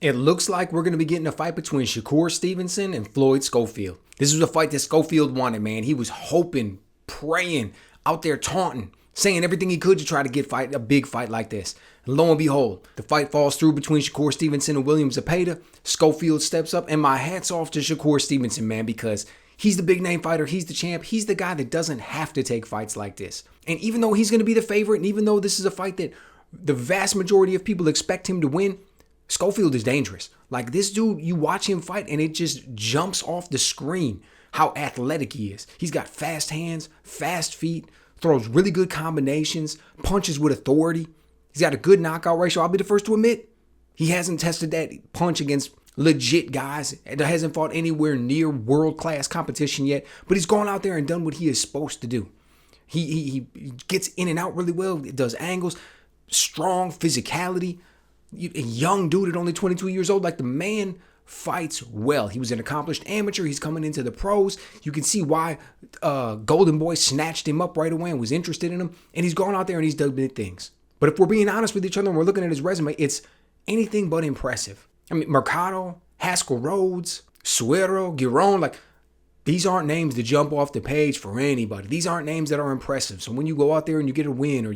It looks like we're going to be getting a fight between Shakur Stevenson and Floyd Schofield. This was a fight that Schofield wanted, man. He was hoping, praying, out there taunting, saying everything he could to try to get a big fight like this. And lo and behold, the fight falls through between Shakur Stevenson and William Zepeda. Schofield steps up, and my hat's off to Shakur Stevenson, man, because he's the big name fighter. He's the champ. He's the guy that doesn't have to take fights like this. And even though he's going to be the favorite, and even though this is a fight that the vast majority of people expect him to win, Schofield is dangerous. Like, this dude, you watch him fight and it just jumps off the screen how athletic he is. He's got fast hands, fast feet, throws really good combinations, punches with authority. He's got a good knockout ratio. I'll be the first to admit, he hasn't tested that punch against legit guys. It hasn't fought anywhere near world-class competition yet, but he's gone out there and done what he is supposed to do. He gets in and out really well, does angles, strong physicality. A young dude at only 22 years old, like, the man fights well. He was an accomplished amateur. He's coming into the pros. You can see why Golden Boy snatched him up right away and was interested in him. And he's gone out there and he's done big things. But if we're being honest with each other and we're looking at his resume, it's anything but impressive. I mean, Mercado, Haskell Rhodes, Suero, Giron, like, these aren't names that jump off the page for anybody. These aren't names that are impressive. So when you go out there and you get a win, or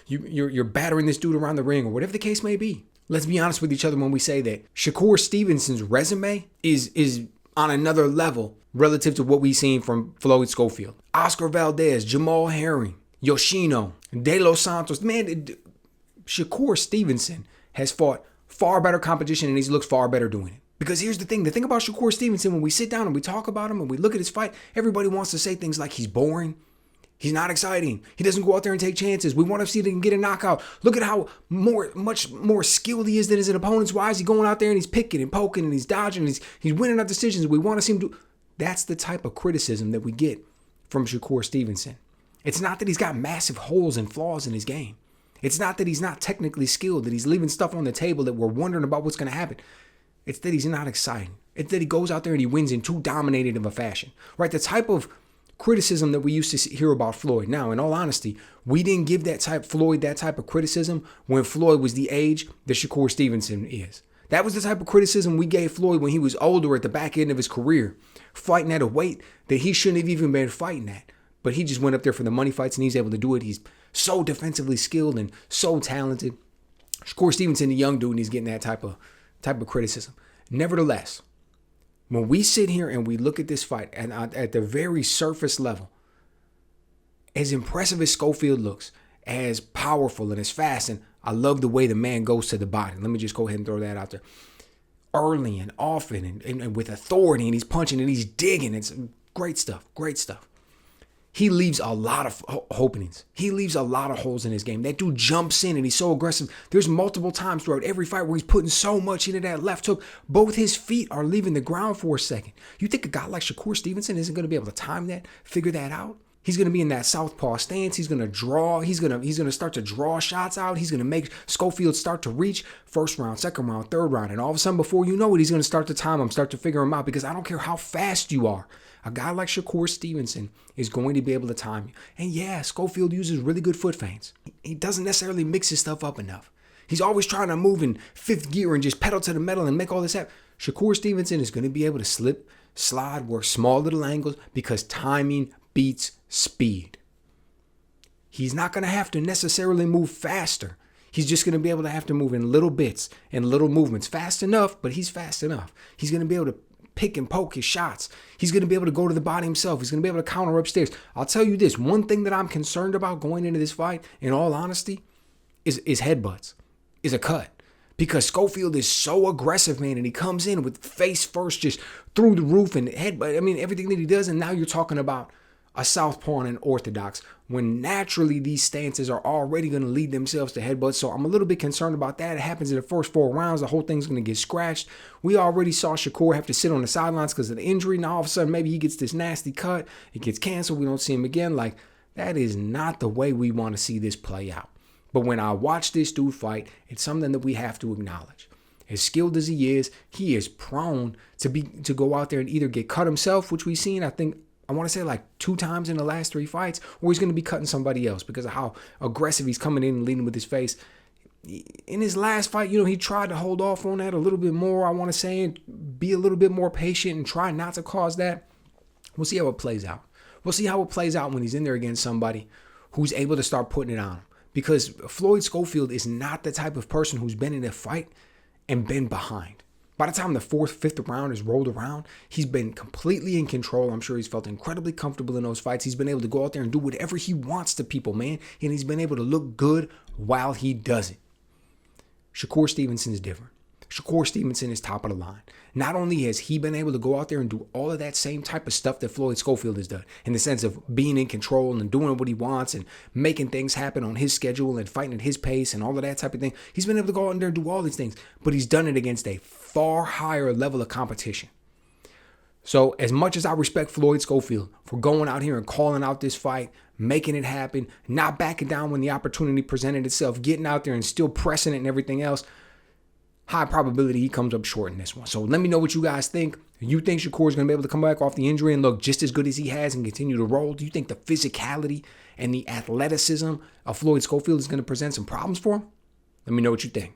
you're battering this dude around the ring, or whatever the case may be, let's be honest with each other when we say that Shakur Stevenson's resume is on another level relative to what we've seen from Floyd Schofield. Oscar Valdez, Jamal Herring, Yoshino, De Los Santos. Man, Shakur Stevenson has fought far better competition and he's looked far better doing it. Because here's the thing about Shakur Stevenson, when we sit down and we talk about him and we look at his fight, everybody wants to say things like he's boring. He's not exciting. He doesn't go out there and take chances. We want to see if he can get a knockout. Look at how much more skilled he is than his opponents. Why is he going out there and he's picking and poking and he's dodging and he's winning out decisions? We want to see him do. That's the type of criticism that we get from Shakur Stevenson. It's not that he's got massive holes and flaws in his game. It's not that he's not technically skilled, that he's leaving stuff on the table that we're wondering about what's going to happen. It's that he's not exciting. It's that he goes out there and he wins in too dominated of a fashion. Right? The type of criticism that we used to hear about Floyd. Now, in all honesty, we didn't give Floyd that type of criticism when Floyd was the age that Shakur Stevenson is. That was the type of criticism we gave Floyd when he was older, at the back end of his career, fighting at a weight that he shouldn't have even been fighting at. But he just went up there for the money fights and he's able to do it. He's so defensively skilled and so talented. Shakur Stevenson, the young dude, and he's getting that type of criticism. Nevertheless, when we sit here and we look at this fight and at the very surface level, as impressive as Schofield looks, as powerful and as fast, and I love the way the man goes to the body. Let me just go ahead and throw that out there. Early and often and with authority, and he's punching and he's digging. It's great stuff, great stuff. He leaves a lot of openings. He leaves a lot of holes in his game. That dude jumps in and he's so aggressive. There's multiple times throughout every fight where he's putting so much into that left hook. Both his feet are leaving the ground for a second. You think a guy like Shakur Stevenson isn't going to be able to time that, figure that out? He's going to be in that southpaw stance. He's going to draw. He's going to start to draw shots out. He's going to make Schofield start to reach first round, second round, third round. And all of a sudden, before you know it, he's going to start to time him, start to figure him out, because I don't care how fast you are. A guy like Shakur Stevenson is going to be able to time you. And yeah, Schofield uses really good foot feints. He doesn't necessarily mix his stuff up enough. He's always trying to move in fifth gear and just pedal to the metal and make all this happen. Shakur Stevenson is going to be able to slip, slide, work small little angles, because timing beats speed. He's not going to have to necessarily move faster. He's just going to be able to have to move in little bits and little movements. Fast enough, but he's fast enough. He's going to be able to pick and poke his shots. He's going to be able to go to the body himself. He's going to be able to counter upstairs. I'll tell you this, one thing that I'm concerned about going into this fight, in all honesty, is headbutts, is a cut. Because Schofield is so aggressive, man, and he comes in with face first, just through the roof and headbutt. I mean, everything that he does, and now you're talking about a southpaw and an orthodox, when naturally these stances are already going to lead themselves to headbutts. So I'm a little bit concerned about that. It happens in the first 4 rounds. The whole thing's going to get scratched. We already saw Shakur have to sit on the sidelines because of the injury. Now all of a sudden maybe he gets this nasty cut. It gets canceled. We don't see him again. Like, that is not the way we want to see this play out. But when I watch this dude fight, it's something that we have to acknowledge. As skilled as he is prone to go out there and either get cut himself, which we've seen, I want to say like 2 times in the last 3 fights, or he's going to be cutting somebody else because of how aggressive he's coming in and leading with his face. in his last fight, he tried to hold off on that a little bit more, I want to say, and be a little bit more patient and try not to cause that. We'll see how it plays out. We'll see how it plays out when he's in there against somebody who's able to start putting it on him. Because Floyd Schofield is not the type of person who's been in a fight and been behind. By the time the fourth, fifth round is rolled around, he's been completely in control. I'm sure he's felt incredibly comfortable in those fights. He's been able to go out there and do whatever he wants to people, man. And he's been able to look good while he does it. Shakur Stevenson is different. Shakur Stevenson is top of the line. Not only has he been able to go out there and do all of that same type of stuff that Floyd Schofield has done, in the sense of being in control and doing what he wants and making things happen on his schedule and fighting at his pace and all of that type of thing. He's been able to go out there and do all these things, but he's done it against a far higher level of competition. So as much as I respect Floyd Schofield for going out here and calling out this fight, making it happen, not backing down when the opportunity presented itself, getting out there and still pressing it and everything else, high probability he comes up short in this one. So let me know what you guys think. You think Shakur is going to be able to come back off the injury and look just as good as he has and continue to roll? Do you think the physicality and the athleticism of Floyd Schofield is going to present some problems for him? Let me know what you think.